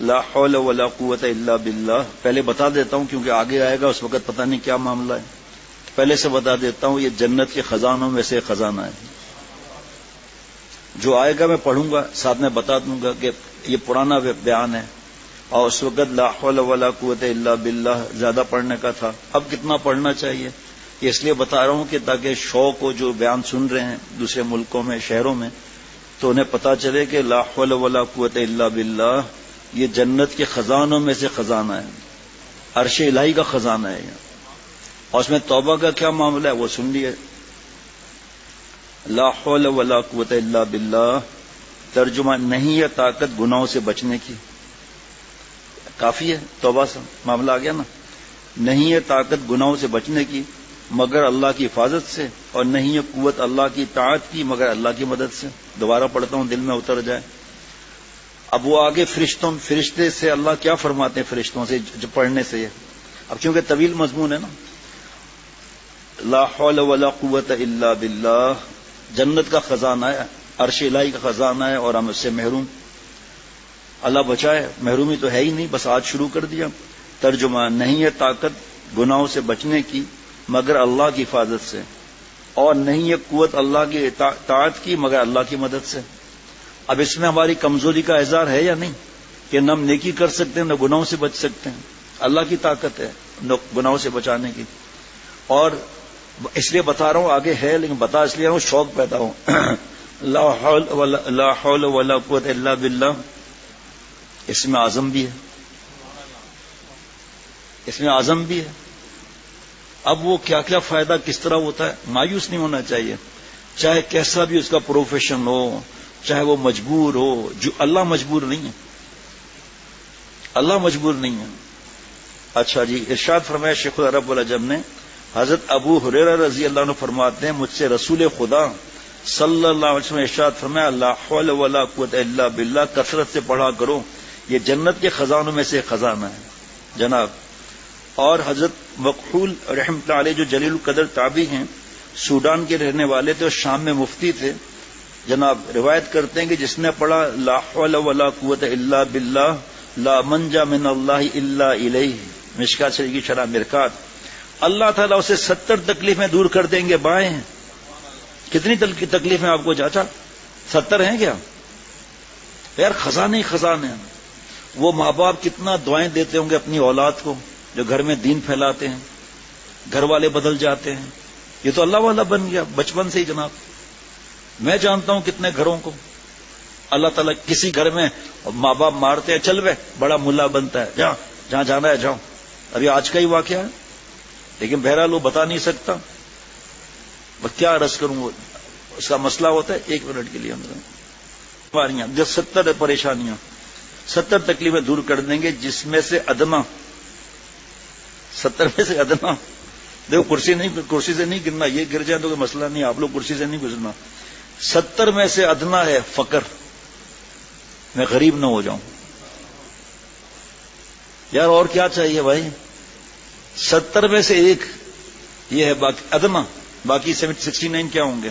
لا حول ولا قوت الا باللہ. پہلے بتا دیتا ہوں کیونکہ آگے آئے گا اس وقت پتہ نہیں کیا معاملہ ہے. پہلے سے بتا دیتا ہوں یہ جنت کے خزانوں میں سے ایک خزانہ ہے. جو آئے گا میں پڑھوں گا ساتھ میں بتا دوں گا کہ یہ پرانا بیان ہے اور اس وقت لا حول ولا قوت الا باللہ زیادہ پڑھنے کا تھا. اب کتنا پڑھنا چاہیے یہ اس لیے بتا رہا ہوں کہ تاکہ شوق ہو جو بیان سن رہے ہیں دوسرے ملکوں میں شہروں میں تو انہیں پتا چلے کہ لا حول ولا قوت الا باللہ یہ جنت کے خزانوں میں سے خزانہ ہے. عرش الہی کا خزانہ ہے اور اس میں توبہ کا کیا معاملہ ہے وہ سن لیے. لا حول ولا قوت الا باللہ ترجمہ نہیں ہے طاقت گناہوں سے بچنے کی. کافی ہے توبہ سے معاملہ آ گیا نا. نہیں ہے طاقت گناہوں سے بچنے کی مگر اللہ کی حفاظت سے اور نہیں ہے قوت اللہ کی طاعت کی مگر اللہ کی مدد سے. دوبارہ پڑھتا ہوں دل میں اتر جائے. اب وہ آگے فرشتے سے اللہ کیا فرماتے ہیں فرشتوں سے جو پڑھنے سے اب چونکہ طویل مضمون ہے نا. لا حول ولا قوت الا باللہ جنت کا خزانہ ہے عرش الہی کا خزانہ ہے اور ہم اس سے محروم. اللہ بچائے محرومی تو ہے ہی نہیں بس آج شروع کر دیا. ترجمہ نہیں ہے طاقت گناہوں سے بچنے کی مگر اللہ کی حفاظت سے اور نہیں ہے قوت اللہ کی طاعت کی مگر اللہ کی مدد سے. اب اس میں ہماری کمزوری کا اظہار ہے یا نہیں کہ نہ ہم نیکی کر سکتے ہیں نہ گناہوں سے بچ سکتے ہیں. اللہ کی طاقت ہے گناہوں سے بچانے کی. اور اس لیے بتا رہا ہوں آگے ہے لیکن بتا اس لیے رہا ہوں شوق پیدا ہو. لا حول ولا قوت الا باللہ اس میں عزم بھی ہے اس میں عزم بھی ہے. اب وہ کیا کیا فائدہ کس طرح ہوتا ہے مایوس نہیں ہونا چاہیے چاہے کیسا بھی اس کا پروفیشن ہو چاہے وہ مجبور ہو. جو اللہ مجبور نہیں ہے اللہ مجبور نہیں ہے. اچھا جی ارشاد فرمایا شیخ العرب والعجم نے حضرت ابو ہریرہ رضی اللہ عنہ فرماتے ہیں مجھ سے رسول خدا صلی اللہ علیہ وسلم ارشاد فرمایا لا حول ولا قوت الا باللہ کثرت سے پڑھا کرو یہ جنت کے خزانوں میں سے خزانہ ہے جناب. اور حضرت مقحول رحمۃ اللہ علیہ جو جلیل القدر تابعی ہیں سوڈان کے رہنے والے تھے اور شام میں مفتی تھے جناب روایت کرتے ہیں کہ جس نے پڑھا لا حول ولا قوت الا باللہ لا منجا من اللہ الا الیہ مشکات شریف کی شرح مرکات اللہ تعالیٰ اسے 70 تکلیفیں دور کر دیں گے. بائیں کتنی تکلیفیں آپ کو چاچا 70 ہیں کیا یار خزانے ہی خزانے ہیں. وہ ماں باپ کتنا دعائیں دیتے ہوں گے اپنی اولاد کو جو گھر میں دین پھیلاتے ہیں گھر والے بدل جاتے ہیں. یہ تو اللہ والا بن گیا بچپن سے ہی جناب. میں جانتا ہوں کتنے گھروں کو اللہ تعالیٰ کسی گھر میں ماں باپ مارتے ہیں چل بے بڑا ملا بنتا ہے جہاں جانا ہے جاؤ. ابھی آج کا ہی واقعہ ہے لیکن بہرحال وہ بتا نہیں سکتا میں کیا عرض کروں. اس کا مسئلہ ہوتا ہے 1 منٹ کے لیے بیماریاں جو 70 پریشانیاں 70 تکلیفیں دور کر دیں گے جس میں سے ادنا 70 میں سے ادنا دیکھو کرسی سے نہیں گرنا یہ گر جائے تو کوئی مسئلہ نہیں آپ لوگ کرسی سے نہیں گزرنا. 70 میں سے ادنا ہے فقر میں غریب نہ ہو جاؤں یار اور کیا چاہیے بھائی. 70 میں سے ایک یہ ہے باقی ادنا باقی 69 کیا ہوں گے.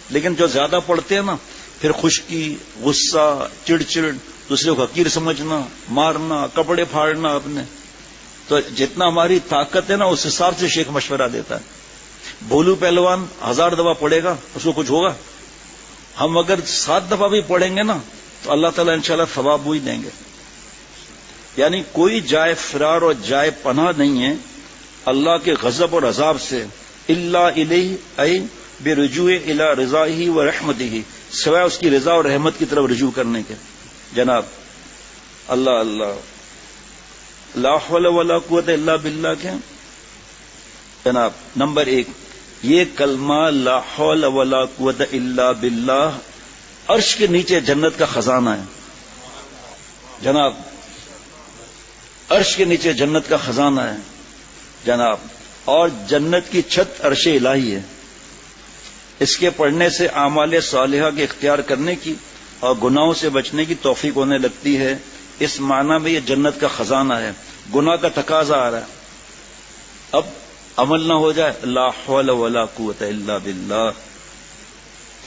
لیکن جو زیادہ پڑھتے ہیں نا پھر خشکی غصہ چڑچڑ دوسرے کو حقیر سمجھنا مارنا کپڑے پھاڑنا اپنے. تو جتنا ہماری طاقت ہے نا اس حساب سے شیخ مشورہ دیتا ہے. بھولو پہلوان 1000 دفعہ پڑھے گا اس کو کچھ ہوگا. ہم اگر 7 دفعہ بھی پڑھیں گے نا تو اللہ تعالیٰ انشاءاللہ ثواب وہی دیں گے. یعنی کوئی جائے فرار اور جائے پناہ نہیں ہے اللہ کے غضب اور عذاب سے الا الیہ ای برجوع الی رضائہ و رحمتہ سوائے اس کی رضا اور رحمت کی طرف رجوع کرنے کے. جناب اللہ اللہ لا حول ولا قوت الا باللہ کے جناب نمبر 1 یہ کلمہ لا حول ولا قوت الا باللہ عرش کے نیچے جنت کا خزانہ ہے جناب. عرش کے نیچے جنت کا خزانہ ہے جناب. اور جنت کی چھت عرش الہی ہے. اس کے پڑھنے سے اعمال صالحہ کے اختیار کرنے کی اور گناہوں سے بچنے کی توفیق ہونے لگتی ہے. اس معنی میں یہ جنت کا خزانہ ہے. گناہ کا تقاضا آ رہا ہے اب عمل نہ ہو جائے لا حول ولا قوت الا باللہ.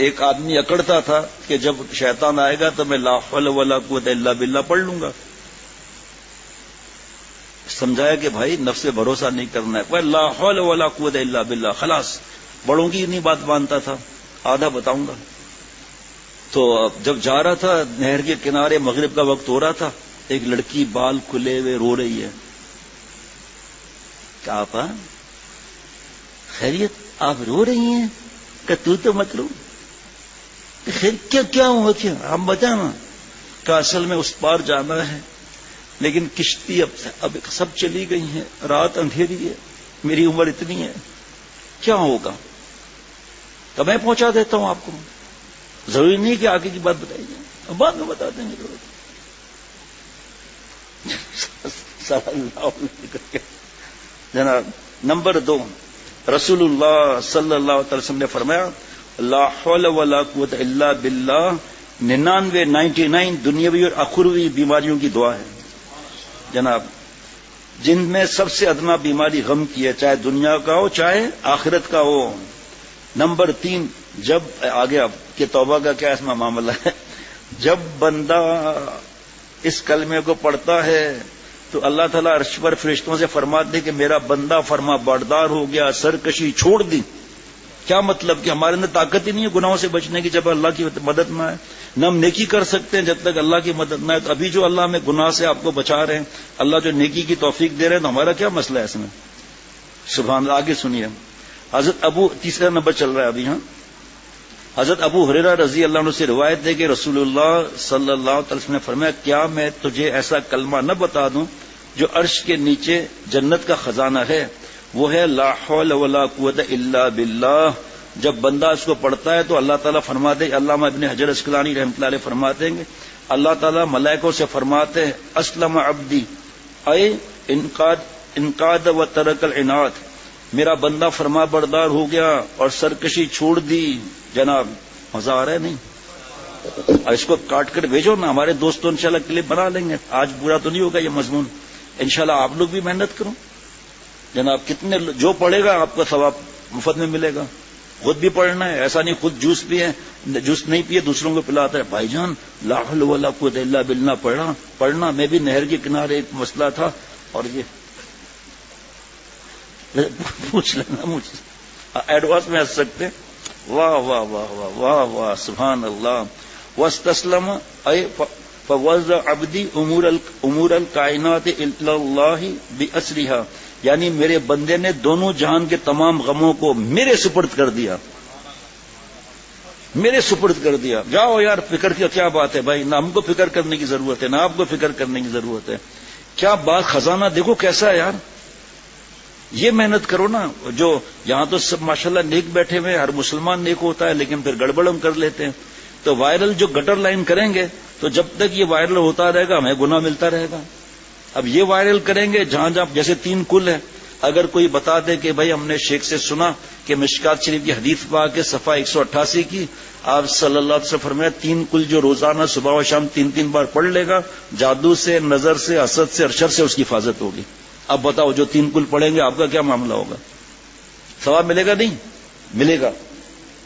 ایک آدمی اکڑتا تھا کہ جب شیطان آئے گا تو میں لا حول ولا قوت الا باللہ پڑھ لوں گا. سمجھایا کہ بھائی نفس پہ بھروسہ نہیں کرنا ہے، لا حول ولا قوت الا باللہ، خلاص بڑوں کی نہیں بات مانتا تھا، آدھا بتاؤں گا۔ تو جب جا رہا تھا نہر کے کنارے، مغرب کا وقت ہو رہا تھا، ایک لڑکی بال کھلے ہوئے رو رہی ہے۔ کہا آپا خیریت، آپ رو رہی ہیں؟ کہ تو مت رو، خیر کیا ہوا، کیا آپ بتانا۔ کہ اصل میں اس پار جانا ہے، لیکن کشتی اب سب چلی گئی ہیں، رات اندھیری ہے، میری عمر اتنی ہے، کیا ہوگا؟ تو میں پہنچا دیتا ہوں آپ کو، ضروری نہیں کہ آگے کی بات بتائی جائے، بعد میں بتا دیں گے۔ جناب نمبر 2، رسول اللہ صلی اللہ علیہ وسلم نے فرمایا لا حول ولا قوت الا باللہ 99 دنیاوی اور اخروی بیماریوں کی دعا ہے جناب، جن میں سب سے ادنا بیماری غم کی ہے، چاہے دنیا کا ہو چاہے آخرت کا ہو۔ نمبر 3، جب آگے اب کہ توبہ کا کیا اس میں معاملہ ہے، جب بندہ اس کلمے کو پڑھتا ہے تو اللہ تعالیٰ عرش پر فرشتوں سے فرماتے کہ میرا بندہ فرما بردار ہو گیا، سرکشی چھوڑ دی۔ کیا مطلب کہ ہمارے اندر طاقت ہی نہیں ہے گناہوں سے بچنے کی جب اللہ کی مدد نہ ہے، نہ ہم نیکی کر سکتے ہیں جب تک اللہ کی مدد نہ ہے۔ تو ابھی جو اللہ ہمیں گناہ سے آپ کو بچا رہے ہیں، اللہ جو نیکی کی توفیق دے رہے ہیں، تو ہمارا کیا مسئلہ ہے اس میں؟ سبحان اللہ۔ آگے سنیے، حضرت ابو، تیسرا نمبر چل رہا ہے ابھی، ہاں، حضرت ابو ہریرہ رضی اللہ عنہ سے روایت ہے کہ رسول اللہ صلی اللہ علیہ وسلم نے فرمایا کیا میں تجھے ایسا کلمہ نہ بتا دوں جو عرش کے نیچے جنت کا خزانہ ہے، وہ ہے لا حول ولا قوت الا باللہ۔ جب بندہ اس کو پڑھتا ہے تو اللہ تعالیٰ فرماتے، علامہ ابن حجر اسقلانی رحمۃ اللہ علیہ فرماتے ہیں اللہ تعالیٰ ملائکوں سے فرماتے ہیں اسلم عبدی اے انقاد و ترک العناد، میرا بندہ فرما بردار ہو گیا اور سرکشی چھوڑ دی۔ جناب مزہ آ رہا ہے نہیں؟ اس کو کاٹ کر بھیجو نا، ہمارے دوستوں انشاءاللہ کلپ بنا لیں گے، آج پورا تو نہیں ہوگا یہ مضمون، انشاءاللہ آپ لوگ بھی محنت کرو جناب، کتنے جو پڑھے گا آپ کو ثواب مفت میں ملے گا۔ خود بھی پڑھنا ہے، ایسا نہیں خود جوس پیے، جوس نہیں پیے دوسروں کو پلاتا ہے۔ بھائی جان لا حول ولا قوت الا باللہ پڑھنا۔ میں بھی نہر کے کنارے ایک مسئلہ تھا اور یہ پوچھ لینا مجھ سے، ایڈوانس میں ہنس سکتے، واہ واہ واہ واہ واہ واہ سبحان اللہ۔ واستسلم اے فوضع عبدی امور الکائنات الی اللہ باسرها، یعنی میرے بندے نے دونوں جہان کے تمام غموں کو میرے سپرد کر دیا، میرے سپرد کر دیا۔ جاؤ یار، فکر کی کیا بات ہے بھائی، نہ ہم کو فکر کرنے کی ضرورت ہے نہ آپ کو فکر کرنے کی ضرورت ہے۔ کیا بات، خزانہ دیکھو کیسا ہے یار، یہ محنت کرو نا۔ جو یہاں تو سب ماشاءاللہ نیک بیٹھے ہوئے، ہر مسلمان نیک ہوتا ہے، لیکن پھر گڑبڑ ہم کر لیتے ہیں۔ تو وائرل جو گٹر لائن کریں گے تو جب تک یہ وائرل ہوتا رہے گا ہمیں گناہ ملتا رہے گا۔ اب یہ وائرل کریں گے جہاں جہاں، جیسے 3 کل ہے، اگر کوئی بتا دے کہ بھائی ہم نے شیخ سے سنا کہ مشکات شریف کی حدیث پاک کے صفحہ 188 کی آپ صلی اللہ علیہ وسلم فرمایا 3 کل جو روزانہ صبح و شام 3 بار پڑھ لے گا، جادو سے، نظر سے، حسد سے اور شر سے اس کی حفاظت ہوگی۔ اب بتاؤ جو 3 کل پڑھیں گے آپ کا کیا معاملہ ہوگا؟ ثواب ملے گا نہیں؟ ملے گا۔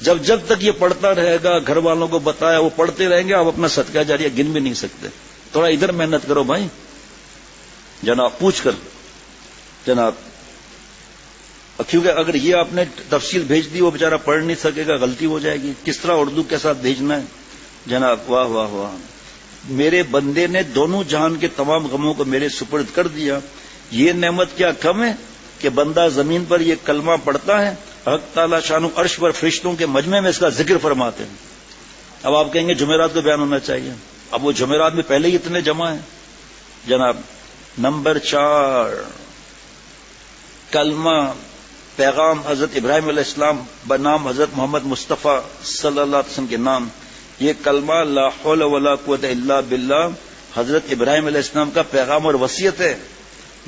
جب تک یہ پڑھتا رہے گا، گھر والوں کو بتایا، وہ پڑھتے رہیں گے، آپ اپنا صدقہ جاریہ گن بھی نہیں سکتے۔ تھوڑا ادھر محنت کرو بھائی جناب، پوچھ کر جناب، کیونکہ اگر یہ آپ نے تفصیل بھیج دی وہ بیچارہ پڑھ نہیں سکے گا، غلطی ہو جائے گی۔ کس طرح اردو کے ساتھ بھیجنا ہے جناب؟ واہ واہ واہ، میرے بندے نے دونوں جہان کے تمام غموں کو میرے سپرد کر دیا۔ یہ نعمت کیا کم ہے کہ بندہ زمین پر یہ کلمہ پڑھتا ہے، حق تعالیٰ شان و عرش پر فرشتوں کے مجمع میں اس کا ذکر فرماتے ہیں۔ اب آپ کہیں گے جمعرات کو بیان ہونا چاہیے، اب وہ جمعرات میں پہلے ہی اتنے جمع ہیں جناب۔ نمبر 4، کلمہ پیغام حضرت ابراہیم علیہ السلام بنام حضرت محمد مصطفیٰ صلی اللہ علیہ وسلم کے نام۔ یہ کلمہ لا حول ولا قوت الا باللہ حضرت ابراہیم علیہ السلام کا پیغام اور وصیت ہے،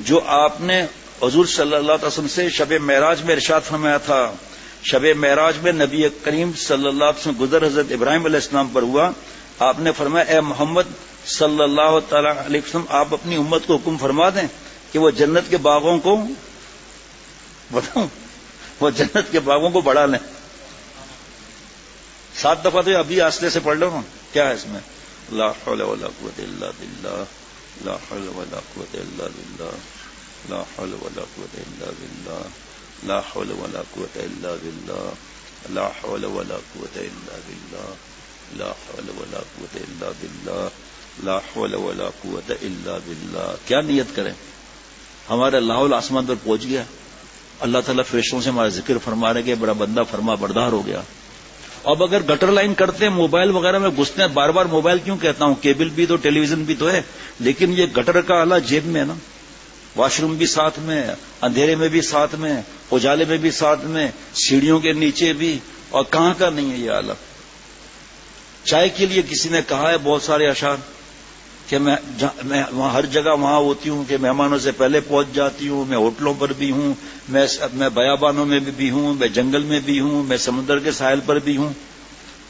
جو آپ نے حضور صلی اللہ علیہ وسلم سے شب معراج میں ارشاد فرمایا تھا۔ شب معراج میں نبی کریم صلی اللہ علیہ وسلم گزر حضرت ابراہیم علیہ السلام پر ہوا۔ آپ نے فرمایا اے محمد صلی اللہ تعالی علیہ وسلم، آپ اپنی امت کو حکم فرما دیں کہ وہ جنت کے باغوں کو بتاؤں، وہ جنت کے باغوں کو بڑھا لیں۔ 7 دفعہ تو ابھی آستے سے پڑھ لو نا، کیا ہے اس میں؟ لا حول ولا قوت الا باللہ، لا حول ولا قوت الا باللہ، لا حول ولا قوة الا بالله لا حول ولا قوة الا بالله لا حول ولا قوة الا بالله لا حول ولا قوة الا بالله لا حول ولا قوة الا بالله. کیا نیت کریں؟ ہمارا لاہ الاسمان پر پہنچ گیا، اللہ تعالیٰ فرشتوں سے ہمارا ذکر فرما رہے کہ بڑا بندہ فرما بردار ہو گیا. اب اگر گٹر لائن کرتے ہیں، موبائل وغیرہ میں گھستے ہیں، بار بار موبائل کیوں کہتا ہوں، کیبل بھی تو ٹیلی ویژن بھی تو ہے، لیکن یہ گٹر کا آلہ جیب میں ہے نا، واش روم بھی ساتھ میں، اندھیرے میں بھی ساتھ میں، اجالے میں بھی ساتھ میں، سیڑھیوں کے نیچے بھی، اور کہاں کا نہیں ہے یہ آلہ. چائے کے لیے کسی نے کہا ہے بہت سارے اشعار کہ میں وہاں ہر جگہ وہاں ہوتی ہوں کہ مہمانوں سے پہلے پہنچ جاتی ہوں، میں ہوٹلوں پر بھی ہوں، میں بیابانوں میں بھی ہوں، میں جنگل میں بھی ہوں، میں سمندر کے ساحل پر بھی ہوں.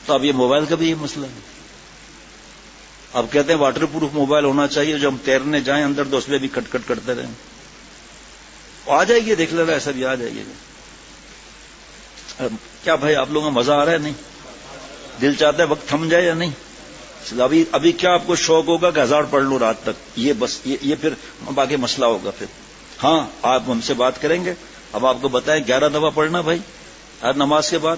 تو اب یہ موبائل کا بھی یہ مسئلہ ہے. اب کہتے ہیں واٹر پروف موبائل ہونا چاہیے، جو ہم تیرنے جائیں اندر تو اس میں بھی کٹ کٹ کرتے رہیں. آ جائے گی، دیکھ لینا ایسا بھی آ جائے گی. کیا بھائی آپ لوگوں کو مزہ آ رہا ہے؟ نہیں دل چاہتا ہے وقت تھم جائے یا نہیں؟ ابھی کیا آپ کو شوق ہوگا کہ 1000 پڑھ لوں رات تک؟ یہ بس یہ پھر باقی مسئلہ ہوگا. پھر ہاں آپ ہم سے بات کریں گے، اب آپ کو بتائیں 11 دفعہ پڑھنا بھائی ہر نماز کے بعد.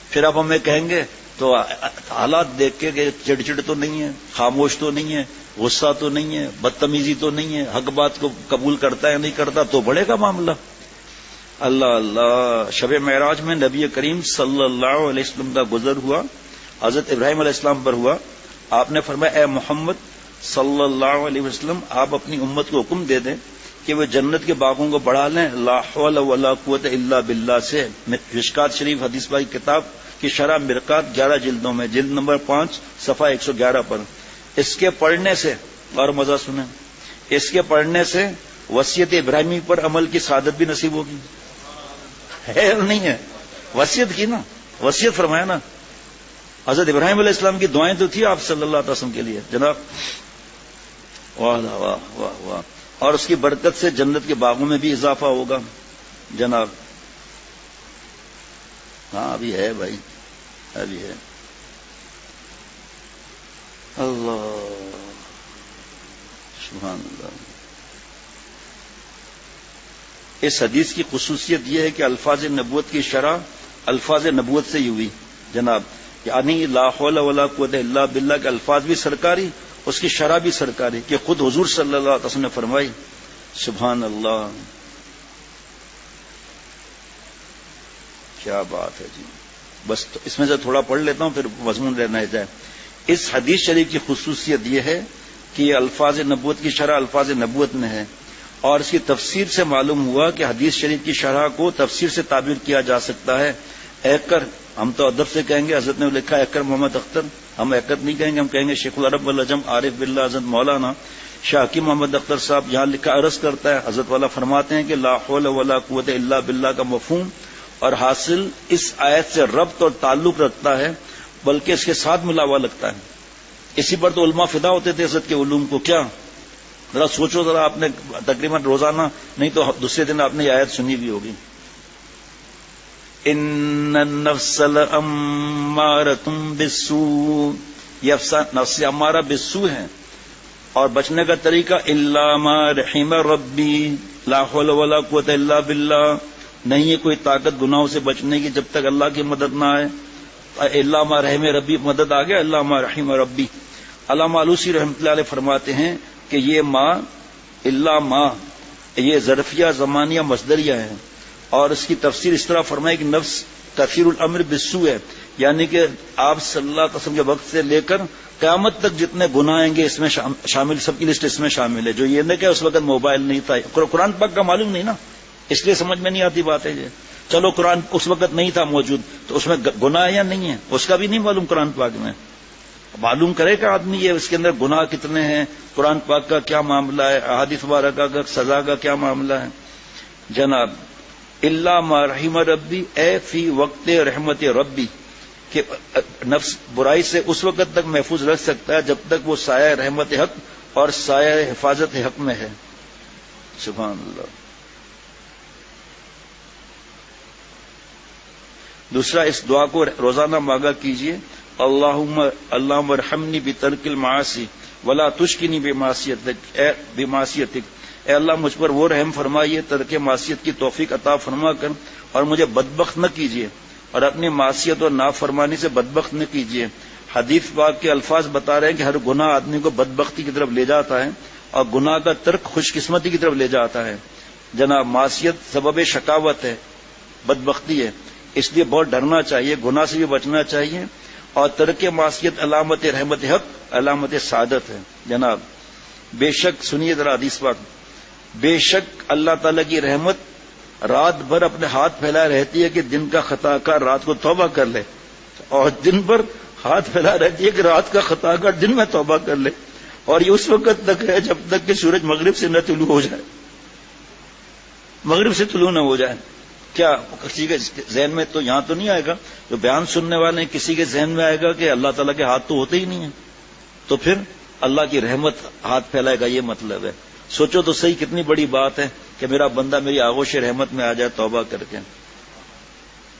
پھر آپ ہمیں کہیں گے تو حالات دیکھ کے کہ چڑچڑ تو نہیں ہے، خاموش تو نہیں ہے، غصہ تو نہیں ہے، بدتمیزی تو نہیں ہے، حق بات کو قبول کرتا ہے نہیں کرتا، تو بڑھے گا معاملہ. اللہ اللہ. شب معراج میں نبی کریم صلی اللہ علیہ وسلم کا گزر ہوا، حضرت ابراہیم علیہ السلام پر ہوا. آپ نے فرمایا اے محمد صلی اللہ علیہ وسلم، آپ اپنی امت کو حکم دے دیں کہ وہ جنت کے باغوں کو بڑھا لیں لا حول ولا قوت الا باللہ سے. مشکات شریف حدیث بائی کتاب کی شرح مرقات 11 جلدوں میں، جلد نمبر 5 صفحہ 111 پر. اس کے پڑھنے سے، اور مزہ سنیں، اس کے پڑھنے سے وصیت ابراہیمی پر عمل کی سعادت بھی نصیب ہوگی. ہے نہیں ہے؟ وصیت کی نا، وصیت فرمایا نا. حضرت ابراہیم علیہ السلام کی دعائیں تو تھی آپ صلی اللہ علیہ وسلم کے لیے جناب. واہ واہ واہ واہ. اور اس کی برکت سے جنت کے باغوں میں بھی اضافہ ہوگا جناب. ہاں ابھی ہے بھائی، ابھی ہے. اللہ سبحان اللہ. اس حدیث کی خصوصیت یہ ہے کہ الفاظ نبوت کی شرح الفاظ نبوت سے ہی ہوئی جناب، یعنی لا حول ولا قوت الا باللہ کے الفاظ بھی سرکاری، اس کی شرح بھی سرکاری کہ خود حضور صلی اللہ علیہ وسلم نے فرمائی. سبحان اللہ، کیا بات ہے جی. بس اس میں سے تھوڑا پڑھ لیتا ہوں پھر مضمون رہنا جائے. اس حدیث شریف کی خصوصیت یہ ہے کہ یہ الفاظ نبوت کی شرح الفاظ نبوت میں ہے، اور اس کی تفسیر سے معلوم ہوا کہ حدیث شریف کی شرح کو تفسیر سے تعبیر کیا جا سکتا ہے. ایکر، ہم تو ادب سے کہیں گے، حضرت نے لکھا ایکر محمد اختر، ہم ایکر نہیں کہیں گے، ہم کہیں گے شیخ العرب والعجم عارف باللہ حضرت مولانا شاہ حکیم محمد اختر صاحب. یہاں لکھا عرض کرتا ہے، حضرت والا فرماتے ہیں کہ لا حول ولا قوت الا باللہ کا مفہوم اور حاصل اس آیت سے ربط اور تعلق رکھتا ہے، بلکہ اس کے ساتھ ملا ہوا لگتا ہے. اسی پر تو علماء فدا ہوتے تھے حضرت کے علوم کو. کیا ذرا سوچو، ذرا آپ نے تقریباً روزانہ نہیں تو دوسرے دن آپ نے یہ آیت سنی بھی ہوگی. ان النفس لامارۃ بالسوء، یہ نفس امارہ بالسوء ہے، اور بچنے کا طریقہ الا ما رحم ربی لا حول ولا قوت الا باللہ. نہیں ہے کوئی طاقت گناہوں سے بچنے کی جب تک اللہ کی مدد نہ آئے. الا ما رحم ربی مدد آ گیا، الا ما رحم ربی. علامہ آلوسی رحمۃ اللہ علیہ فرماتے ہیں کہ یہ ما الا ما یہ ظرفیہ زمانیہ مصدریہ ہے، اور اس کی تفسیر اس طرح فرمائی کہ نفس کثیر الامر بالسوء ہے، یعنی کہ آپ صلی اللہ علیہ وسلم کے وقت سے لے کر قیامت تک جتنے گناہ آئیں گے اس میں شامل، سب کی لسٹ اس میں شامل ہے. جو یہ نہیں کہ اس وقت موبائل نہیں تھا، قرآن پاک کا معلوم نہیں نا، اس لیے سمجھ میں نہیں آتی بات ہے. یہ چلو قرآن اس وقت نہیں تھا موجود تو اس میں گناہ ہے یا نہیں ہے اس کا بھی نہیں معلوم. قرآن پاک میں معلوم کرے گا آدمی یہ اس کے اندر گناہ کتنے ہیں، قرآن پاک کا کیا معاملہ ہے، احادیث مبارکہ کا سزا کا کیا معاملہ ہے جناب. الا ما رحم ربی اے فی وقت رحمت ربی، کہ نفس برائی سے اس وقت تک محفوظ رکھ سکتا ہے جب تک وہ سایہ رحمت حق اور سایہ حفاظت حق میں ہے. سبحان اللہ. دوسرا، اس دعا کو روزانہ مانگا کیجیے، اللہم ارحمنی بترک المعاصی ولا تشکنی بمعصیتک، اے اللہ مجھ پر وہ رحم فرمائیے، ترک معصیت کی توفیق عطا فرما کر، اور مجھے بدبخت نہ کیجیے، اور اپنی معصیت اور نافرمانی سے بدبخت نہ کیجیے۔ حدیث پاک کے الفاظ بتا رہے ہیں کہ ہر گناہ آدمی کو بدبختی کی طرف لے جاتا ہے، اور گناہ کا ترک خوش قسمتی کی طرف لے جاتا ہے۔ جناب معصیت سبب شقاوت ہے، بدبختی ہے، اس لیے بہت ڈرنا چاہیے، گناہ سے بھی بچنا چاہیے، اور ترک معصیت علامت رحمت حق، علامت سعادت ہے۔ جناب بے شک، سنیے ذرا حدیث پاک، بے شک اللہ تعالیٰ کی رحمت رات بھر اپنے ہاتھ پھیلائے رہتی ہے کہ دن کا خطا کار رات کو توبہ کر لے، اور دن بھر ہاتھ پھیلا رہتی ہے کہ رات کا خطا کار دن میں توبہ کر لے، اور یہ اس وقت تک ہے جب تک کہ سورج مغرب سے نہ طلوع ہو جائے، مغرب سے طلوع نہ ہو جائے۔ کیا کسی کے ذہن میں تو یہاں تو نہیں آئے گا، جو بیان سننے والے ہیں کسی کے ذہن میں آئے گا کہ اللہ تعالیٰ کے ہاتھ تو ہوتے ہی نہیں ہیں، تو پھر اللہ کی رحمت ہاتھ پھیلائے گا، یہ مطلب ہے۔ سوچو تو صحیح کتنی بڑی بات ہے کہ میرا بندہ میری آغوش رحمت میں آ جائے توبہ کر کے۔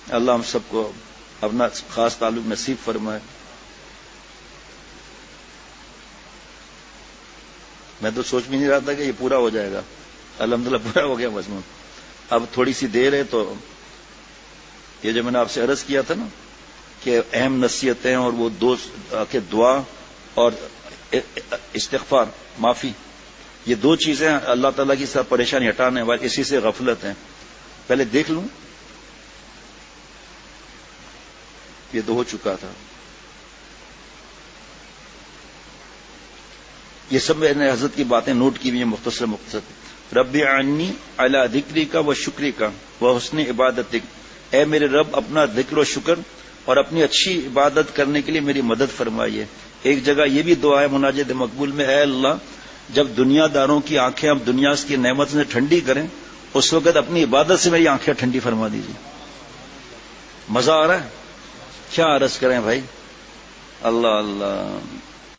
اللہ ہم سب کو اپنا خاص تعلق نصیب فرمائے۔ میں تو سوچ بھی نہیں رہا تھا کہ یہ پورا ہو جائے گا، الحمدللہ پورا ہو گیا مضمون۔ اب تھوڑی سی دیر ہے، تو یہ جو میں نے آپ سے عرض کیا تھا نا کہ اہم نصیحتیں اور وہ دو کہ دعا اور استغفار، معافی، یہ دو چیزیں اللہ تعالیٰ کی سب پریشانی ہٹانے والی، اسی سے غفلت ہے۔ پہلے دیکھ لوں، یہ تو ہو چکا تھا، یہ سب میں نے حضرت کی باتیں نوٹ کی ہوئی ہیں مختصر۔ رب اعنی علی ذکرک و شکرک و حسن عبادتک، اے میرے رب اپنا ذکر و شکر اور اپنی اچھی عبادت کرنے کے لیے میری مدد فرمائیے۔ ایک جگہ یہ بھی دعا ہے مناجات مقبول میں، اے اللہ جب دنیا داروں کی آنکھیں اب دنیا کی نعمت سے ٹھنڈی کریں، اس وقت اپنی عبادت سے میری آنکھیں ٹھنڈی فرما دیجیے۔ مزہ آ رہا ہے؟ کیا عرض کریں بھائی، اللہ اللہ۔